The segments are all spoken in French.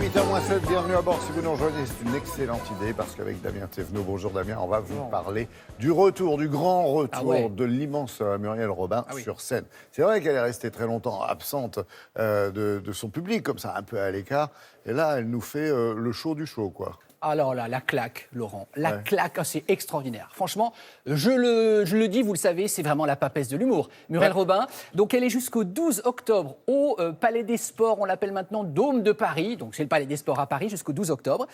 8h moins 7, bienvenue à bord. Si vous nous rejoignez, c'est une excellente idée parce qu'avec Damien Thévenot, bonjour Damien, on va vous parler du retour, du grand retour de l'immense Muriel Robin sur scène. C'est vrai qu'elle est restée très longtemps absente de son public, comme ça, un peu à l'écart. Et là, elle nous fait le show du show, quoi. Alors là, la claque, Laurent, la claque, c'est extraordinaire. Franchement, je le dis, vous le savez, c'est vraiment la papesse de l'humour. Muriel Robin, donc elle est jusqu'au 12 octobre au Palais des Sports, on l'appelle maintenant Dôme de Paris, donc c'est le Palais des Sports à Paris jusqu'au 12 octobre.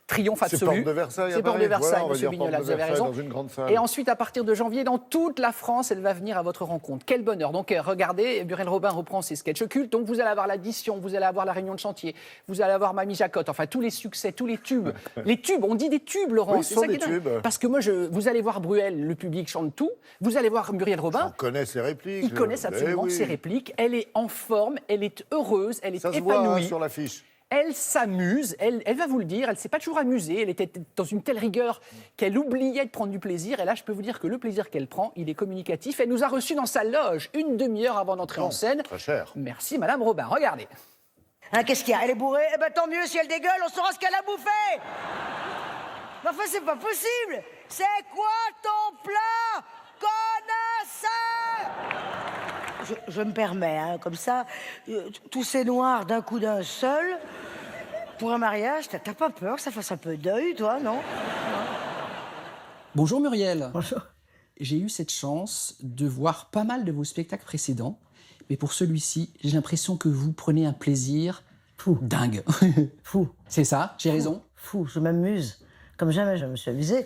Triomphe absolu. C'est Porte de Versailles. C'est Porte de Versailles, voilà, monsieur Vignola, vous avez raison. Dans une grande salle. Et ensuite, à partir de janvier, dans toute la France, elle va venir à votre rencontre. Quel bonheur. Donc regardez, Muriel Robin reprend ses sketchs cultes. Donc vous allez avoir l'addition, vous allez avoir la réunion de chantier, vous allez avoir Mamie Jacotte, enfin tous les succès, tous les tubes. Les tubes, on dit des tubes, Laurent. Oui, ce sont des tubes. Parce que moi, vous allez voir Bruel, le public chante tout. Vous allez voir Muriel Robin. On connaît ses répliques. Ils connaissent absolument ses répliques. Elle est en forme, elle est heureuse, elle est épanouie. épanouie. Ça se voit sur l'affiche. Elle s'amuse, elle va vous le dire, elle ne s'est pas toujours amusée, elle était dans une telle rigueur qu'elle oubliait de prendre du plaisir. Et là, je peux vous dire que le plaisir qu'elle prend, il est communicatif. Elle nous a reçus dans sa loge une demi-heure avant d'entrer en scène. Très cher. Merci, Madame Robin. Regardez. Hein, qu'est-ce qu'il y a? Elle est bourrée? Eh ben tant mieux, si elle dégueule, on saura ce qu'elle a bouffé. Mais enfin, c'est pas possible. C'est quoi ton plat, connasse? Je me permets, hein, comme ça, tous ces noirs d'un coup d'un seul, pour un mariage, t'as pas peur que ça fasse un peu deuil, toi, non? Bonjour Muriel. Bonjour. J'ai eu cette chance de voir pas mal de vos spectacles précédents, mais pour celui-ci, j'ai l'impression que vous prenez un plaisir Fou. Dingue. Fou. C'est ça, j'ai raison. Fou, je m'amuse. Comme jamais je me suis amusée.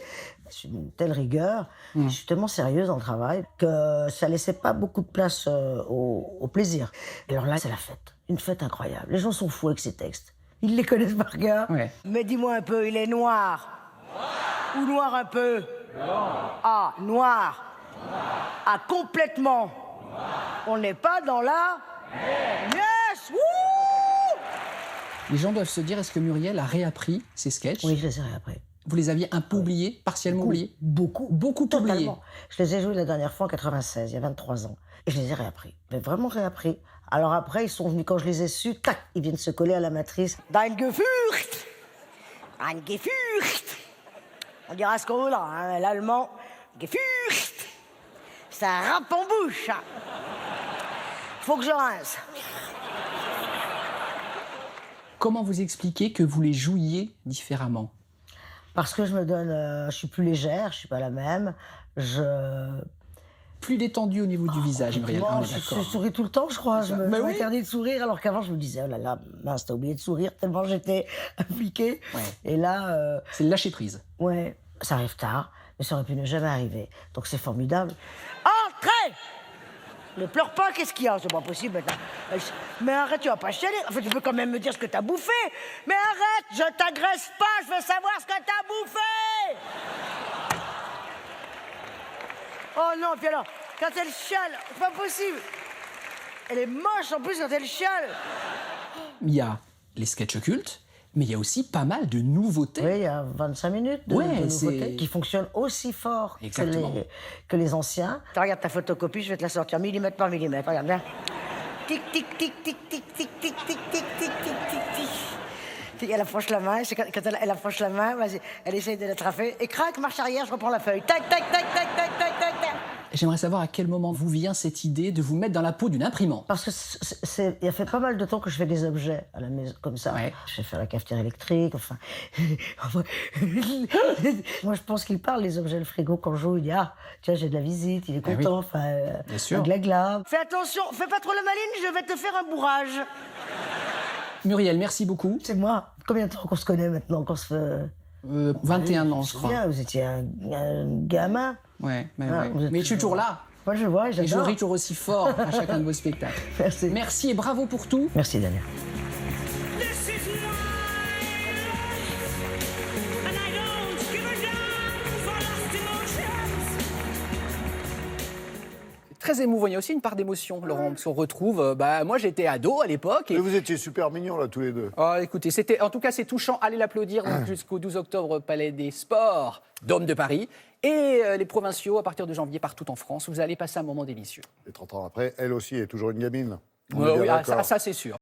C'est une telle rigueur. Je suis tellement sérieuse dans le travail que ça laissait pas beaucoup de place au plaisir. Et alors là, c'est la fête. Une fête incroyable. Les gens sont fous avec ces textes. Ils les connaissent par cœur. Ouais. Mais dis-moi un peu, il est noir. Ou noir un peu? Ah, noir. Ah, complètement. On n'est pas dans la... Yes! Wouh! Les gens doivent se dire, est-ce que Muriel a réappris ses sketchs? Oui, je les ai réappris. Vous les aviez un peu oubliés, partiellement oubliés? Beaucoup oubliés. Totalement. Je les ai joués la dernière fois en 96, il y a 23 ans. Et je les ai réappris. Mais vraiment réappris. Alors après, ils sont venus, quand je les ai su, tac, ils viennent se coller à la matrice. Dein Gefürcht! Ein Gefürcht! On dira ce qu'on voudra, hein, l'allemand. Gefürcht! Ça rappe en bouche. Hein. Faut que je rince. Comment vous expliquez que vous les jouiez différemment? Parce que je me donne... je suis plus légère, je suis pas la même. Plus détendu au niveau du visage, Muriel. Moi, On est je d'accord. souris tout le temps, je crois. Je Mais oui. m'interdis de sourire, alors qu'avant, je me disais, oh là là, mince, t'as oublié de sourire, tellement j'étais impliquée. Ouais. Et là, C'est le lâcher-prise. ouais, ça arrive tard, mais ça aurait pu ne jamais arriver. Donc c'est formidable. Entrez! Ne pleure pas, qu'est-ce qu'il y a? C'est pas possible maintenant. Mais arrête, tu vas pas chialer. Enfin, tu peux quand même me dire ce que t'as bouffé. Mais arrête, je t'agresse pas, je veux savoir ce que t'as bouffé! Oh non, puis alors, quand elle chiale, c'est pas possible. Elle est moche en plus quand elle chiale. Il y a les sketchs cultes, mais il y a aussi pas mal de nouveautés. Oui, il y a 25 minutes de nouveautés qui fonctionnent aussi fort que les anciens. Regarde ta photocopie, je vais te la sortir millimètre par millimètre. Regarde bien. Tic, tic, tic, tic, tic, tic, tic, tic, tic, tic, tic, tic. Elle approche la main, quand elle approche la main, vas-y, elle essaye de l'attraper, et crac, marche arrière, je reprends la feuille. Tac, tac, tac, tac, tac, tac, tac, tac. J'aimerais savoir à quel moment vous vient cette idée de vous mettre dans la peau d'une imprimante. Parce que il a fait pas mal de temps que je fais des objets à la maison, comme ça. Ouais. Je sais faire la cafetière électrique, enfin... Moi, je pense qu'il parle, les objets, le frigo, quand je joue, il dit « Ah, tiens, j'ai de la visite, il est content, oui. enfin... Bien sûr. Gla-gla. Fais attention, fais pas trop la maline, je vais te faire un bourrage. » Muriel, merci beaucoup. C'est moi. Combien de temps qu'on se connaît maintenant, qu'on se fait... 21 ans, je crois. Bien, vous étiez un gamin. Ouais, mais je suis toujours là. Moi, je vois, j'adore. Et je ris toujours aussi fort à chacun de vos spectacles. Merci. Merci et bravo pour tout. Merci, Daniel. Très émouvant, il y a aussi une part d'émotion, Laurent, parce qu'on retrouve... moi, j'étais ado à l'époque. Mais vous étiez super mignons, là, tous les deux. Oh, écoutez, en tout cas, c'est touchant. Allez l'applaudir donc, jusqu'au 12 octobre, Palais des Sports, Dôme de Paris. Et les provinciaux, à partir de janvier, partout en France. Vous allez passer un moment délicieux. Et 30 ans après, elle aussi est toujours une gamine. Oui, ça c'est sûr.